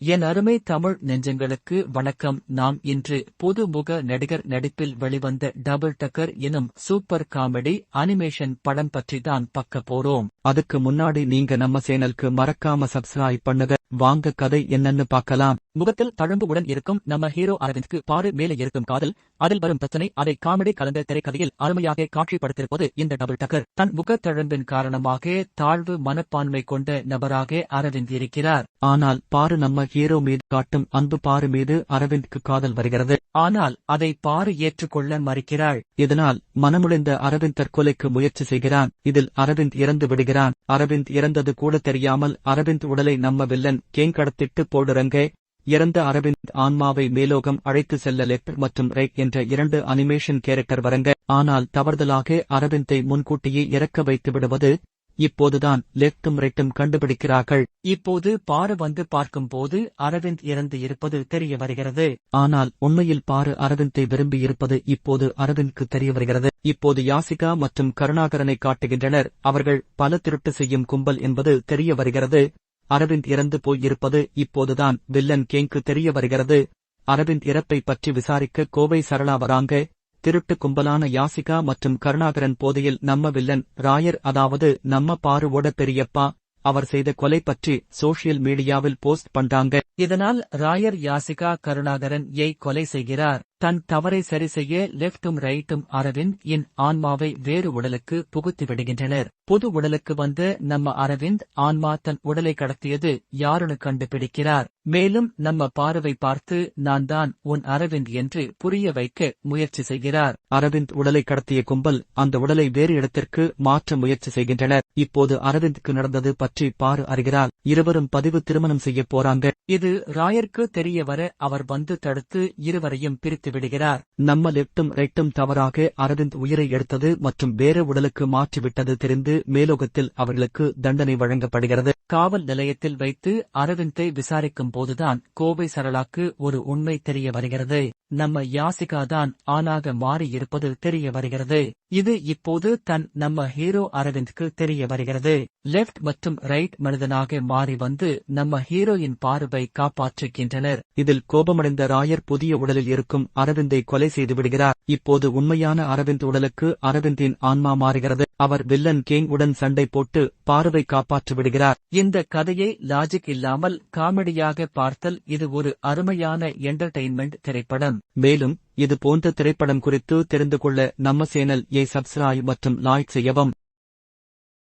என் அருமை தமிழ் நெஞ்சங்களுக்கு வணக்கம். நாம் இன்று புதுமுக நடிகர் நடிப்பில் வெளிவந்த டபுள் டக்கர் எனும் சூப்பர் காமெடி அனிமேஷன் படம் பற்றி தான் பார்க்க போறோம். அதுக்கு முன்னாடி நீங்க நம்ம சேனலுக்கு மறக்காம சப்ஸ்கிரைப் பண்ணுங்க. வாங்க கதை என்னன்னு பார்க்கலாம். முகத்தில் தழும்பு உடன் இருக்கும் நம்ம ஹீரோ அரவிந்த்க்கு பாரு மேலே இருக்கும் காதல், அதில் வரும் பிரச்சனை, அதை காமெடி கலந்த திரைக்கதையில் அருமையாக காட்சிப்படுத்திருப்பது இந்த டபுள் டக்கர். தன் முகத்தழும்பின் காரணமாக தாழ்வு மனப்பான்மை கொண்ட நபராக அரவிந்த் இருக்கிறார். ஆனால் பாரு நம்ம ஹீரோ மீது காட்டும் அன்பு பாரு மீது அரவிந்த்க்கு காதல் வருகிறது. ஆனால் அதை பாரு ஏற்றுக்கொள்ள மறுக்கிறாள். இதனால் மனமுடைந்த அரவிந்த் தற்கொலைக்கு முயற்சி செய்கிறான். இதில் அரவிந்த் இறந்து விடுகிறான். அரவிந்த் இறந்தது கூட தெரியாமல் அரவிந்த் உடலை நம்ம வில்லன் கேங் கடத்திட்டு போடுறங்க. இறந்த அரவிந்த் ஆன்மாவை மேலோகம் அழைத்து செல்ல லெஃப்ட் மற்றும் ரைட் என்ற 2 அனிமேஷன் கேரக்டர் வரங்க. ஆனால் தவறுதலாக அரவிந்தை முன்கூட்டியே இறக்க வைத்து விடுவது. இப்போதுதான் லெஃப்டும் ரைட்டும் கண்டுபிடிக்கிறார்கள். இப்போது பாரு வந்து பார்க்கும்போது அரவிந்த் இறந்து இருப்பது தெரிய வருகிறது. ஆனால் உண்மையில் பாரு அரவிந்தை விரும்பி இருப்பது இப்போது அரவிந்த்க்கு தெரிய வருகிறது. இப்போது யாசிகா மற்றும் கருணாகரனை காட்டுகின்றனர். அவர்கள் பல திருட்டு செய்யும் கும்பல் என்பது தெரிய வருகிறது. அரவிந்த் இறந்து போயிருப்பது இப்போதுதான் வில்லன் கேங்க்கு தெரிய வருகிறது. அரவிந்த் இறப்பை பற்றி விசாரிக்க கோவை சரளா வராங்க. திருட்டு கும்பலான யாசிகா மற்றும் கருணாகரன் போதையில் நம்ம வில்லன் ராயர், அதாவது நம்ம பாருவோட பெரியப்பா, அவர் செய்த கொலை பற்றி சோஷியல் மீடியாவில் போஸ்ட் பண்றாங்க. இதனால் ராயர் யாசிகா கருணாகரன் கொலை செய்கிறார். தன் தவறை சரி செய்ய லெஃப்டும் ரைட்டும் அரவிந்த் இன் ஆன்மாவை வேறு உடலுக்கு புகுத்தி விடுகின்றனர். புது உடலுக்கு வந்த நம்ம அரவிந்த் ஆன்மா தன் உடலை கடத்தியது யாருன்னு கண்டுபிடிக்கிறார். மேலும் நம்ம பாருவை பார்த்து நான் தான் உன் அரவிந்த் என்று புரிய வைக்க முயற்சி செய்கிறார். அரவிந்த் உடலை கடத்திய கும்பல் அந்த உடலை வேறு இடத்திற்கு மாற்ற முயற்சி செய்கின்றனர். இப்போது அரவிந்த்க்கு நடந்தது பற்றி பாரு அறிகிறார். இருவரும் பதிவு திருமணம் செய்ய போறாங்க. இது ராயருக்கு தெரிய வர அவர் வந்து தடுத்து இருவரையும் பிரித்து விடுகிறார். நம்ம லெஃப்டும் ரைட்டும் தவறாக அரவிந்த் உயிரை எடுத்தது மற்றும் வேறு உடலுக்கு மாற்றிவிட்டது தெரிந்து மேலோகத்தில் அவர்களுக்கு தண்டனை வழங்கப்படுகிறது. காவல் நிலையத்தில் வைத்து அரவிந்தை விசாரிக்கும் போதுதான் கோவை சரளாக்கு ஒரு உண்மை தெரிய வருகிறது. நம்ம யாசிகாதான் ஆணாக மாறி இருப்பது தெரிய வருகிறது. இது இப்போது நம்ம ஹீரோ அரவிந்த்க்கு தெரிய வருகிறது. லெஃப்ட் மற்றும் ரைட் மனிதனாக மாறி வந்து நம்ம ஹீரோயின் பார்வை காப்பாற்றுகின்றனர். இதில் கோபமடைந்த ராயர் புதிய உடலில் இருக்கும் அரவிந்தை கொலை செய்து விடுகிறார். இப்போது உண்மையான அரவிந்த் உடலுக்கு அரவிந்தின் ஆன்மா மாறுகிறது. அவர் வில்லன் கேங் உடன் சண்டை போட்டு பார்வை காப்பாற்றி விடுகிறார். இந்த கதையை லாஜிக் இல்லாமல் காமெடியாக பார்த்தல் இது ஒரு அருமையான என்டர்டெயின்மெண்ட் திரைப்படம். மேலும் இது போன்ற திரைப்படம் குறித்து தெரிந்து கொள்ள நம்ம சேனல் சப்ஸ்கிரைப் மற்றும் லைக் செய்யவும்.